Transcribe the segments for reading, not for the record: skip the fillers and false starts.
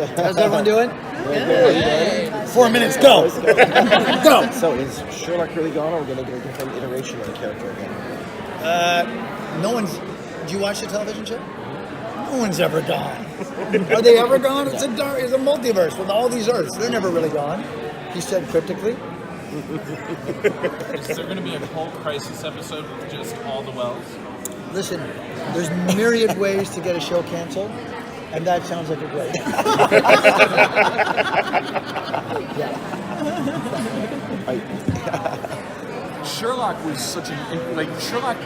How's everyone doing? Hey. 4 minutes, go! Go! So is Sherlock really gone, or are we going to get a different iteration of the character again? No one's... Do you watch the television show? No one's ever gone. Are they ever gone? It's a multiverse with all these Earths. They're never really gone. He said cryptically. Is there going to be a whole crisis episode with just all the wells? Listen, there's myriad ways to get a show canceled, and that sounds like a great. Sherlock was such an Sherlock.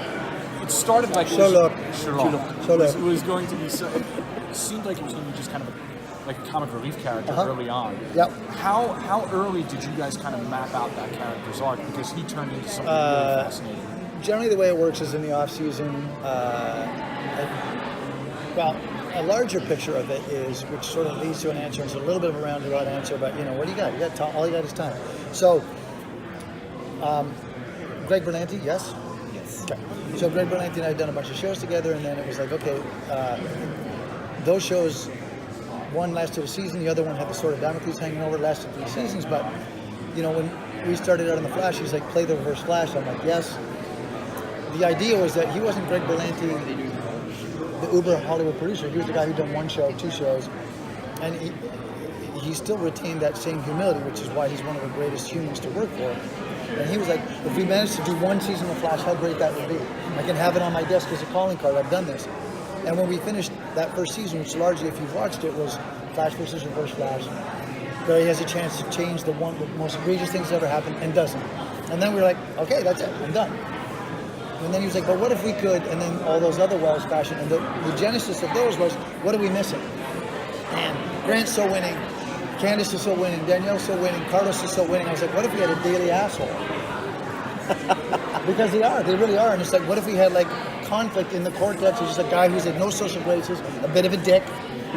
It started like Sherlock. It was going to be so. It seemed like it was going to be just kind of like a comic relief character early on. Yep. How early did you guys kind of map out that character's arc, because he turned into something really fascinating? Generally, the way it works is in the off season. A larger picture of it is, which sort of leads to an answer. It's a little bit of a roundabout answer, but what do you got? You got all you got is time. So, Greg Berlanti, yes. Okay. So Greg Berlanti and I had done a bunch of shows together, and then it was like, okay, those shows, one lasted a season, the other one had the Sword of Damocles hanging over, it lasted 3 seasons. But when we started out on the Flash, he's like, play the Reverse Flash. I'm like, yes. The idea was that he wasn't Greg Berlanti, the uber Hollywood producer. He was the guy who'd done 1 show, 2 shows, and he still retained that same humility, which is why he's one of the greatest humans to work for. And he was like, if we managed to do 1 season of Flash, how great that would be. I can have it on my desk as a calling card. I've done this. And when we finished that first season, which largely, if you've watched it, was Flash versus Reverse Flash, Barry has a chance to change the most egregious things that ever happened, and doesn't. And then we were like, okay, that's it, I'm done. And then he was like, but what if we could? And then all those other wells fashion. And the genesis of those was, what are we missing? And Grant's still winning. Candace is still winning. Danielle's still winning. Carlos is still winning. I was like, what if we had a daily asshole? Because they really are. And it's like, what if we had like conflict in the cortex? It's just a guy who's had no social graces, a bit of a dick,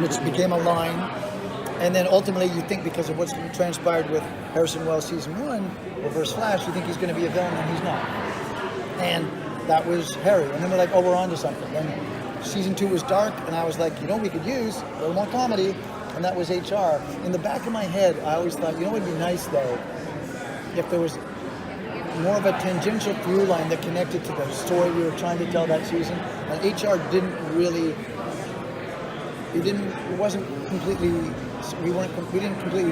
which became a line. And then ultimately you think, because of what's transpired with Harrison Wells season 1, Reverse Flash, you think he's going to be a villain, and he's not. And that was Harry. And then we're like, oh, we're on to something. And season 2 was dark, and I was like, we could use a little more comedy, and that was HR. In the back of my head, I always thought, it would be nice, though, if there was more of a tangential through line that connected to the story we were trying to tell that season. And HR didn't really, we didn't completely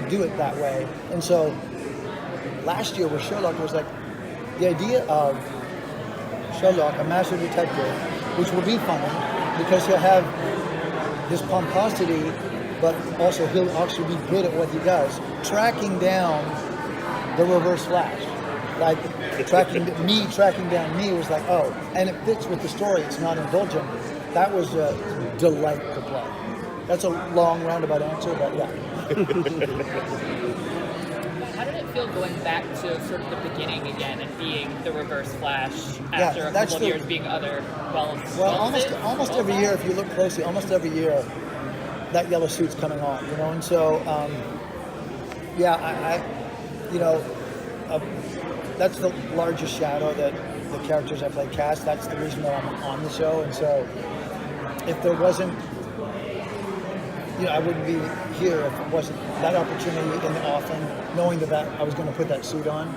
do it that way. And so last year with Sherlock was like, the idea of Sherlock, a master detective, which will be funny because he'll have this pomposity, but also he'll actually be good at what he does. Tracking down the Reverse Flash, like tracking down me was like, oh, and it fits with the story. It's not indulgent. That was a delight to play. That's a long roundabout answer, but yeah. How did it feel going back to sort of the beginning again and being the Reverse Flash after a couple of years being other wells? Well, almost every year, if you look closely, almost every year, that yellow suit's coming on, and so, that's the largest shadow that the characters I play cast. That's the reason that I'm on the show, and so if there wasn't, I wouldn't be here if it wasn't that opportunity in the offing, knowing that I was going to put that suit on.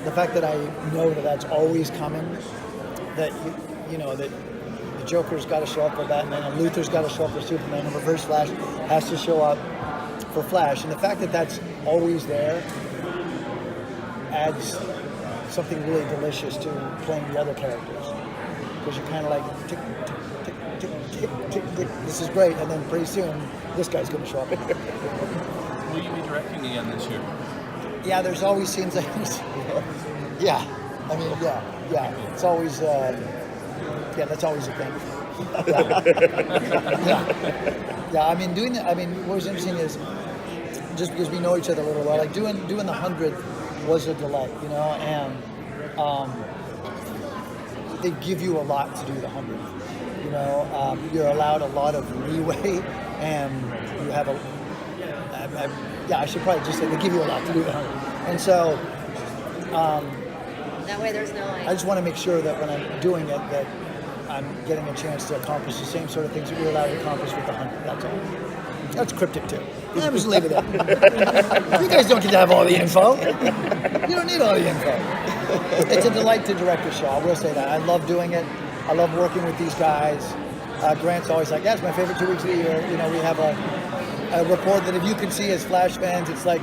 The fact that I know that that's always coming, that that the Joker's got to show up for Batman, and Luthor's got to show up for Superman, and Reverse Flash has to show up for Flash, and the fact that that's always there adds something really delicious to playing the other characters, because you're kind of like tick, tick, tick, tick, tick, tick. This is great, and then pretty soon this guy's going to show up. Will you be directing again this year? Yeah, there's always scenes like this. Yeah, I mean, yeah. It's always, that's always a thing. Yeah. I mean, what was interesting is just because we know each other a little well, like doing the 100 was a delight, and they give you a lot to do the 100. You're allowed a lot of leeway, and you have I should probably just say they give you a lot to do the 100. And so that way there's no I just want to make sure that when I'm doing it that I'm getting a chance to accomplish the same sort of things that we're allowed to accomplish with the 100. That's all. That's cryptic too. I'm just leave it there. You guys don't get to have all the info. You don't need all the info. It's a delight to direct a show. I will say that. I love doing it. I love working with these guys. Grant's always like, that's my favorite 2 weeks of the year. You know, we have a report that if you can see as Flash fans, it's like,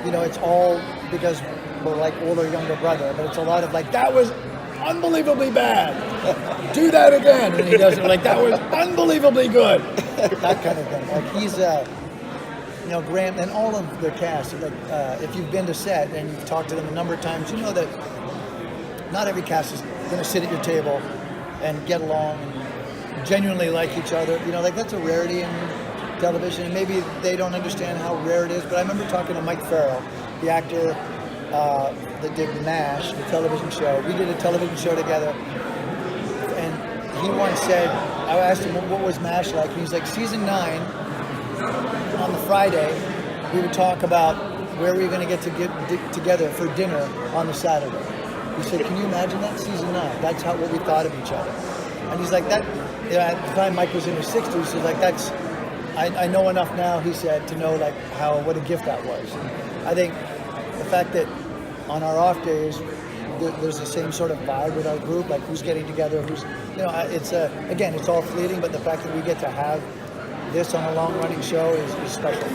you know, it's all because we're like older, younger brother, but it's a lot of like, that was unbelievably bad. Do that again. And he does it like, that was unbelievably good. That kind of thing. Like he's, you know, Grant and all of their cast, like if you've been to set and you've talked to them a number of times, you know that not every cast is going to sit at your table and get along and genuinely like each other. You know, like that's a rarity in television, and maybe they don't understand how rare it is, but I remember talking to Mike Farrell, the actor that did MASH, the television show. We did a television show together, and he once said, I asked him what was MASH like, and he's like, season 9, on the Friday, we would talk about where we were going to get together for dinner on the Saturday. He said, can you imagine that? Season 9, that's what we thought of each other. And he's like, that, you know, at the time Mike was in his 60s, he's like, that's, I know enough now, he said, to know like what a gift that was. And I think the fact that on our off days, there's the same sort of vibe with our group, like who's getting together, who's, you know, it's again, it's all fleeting, but the fact that we get to have this on a long running show is special.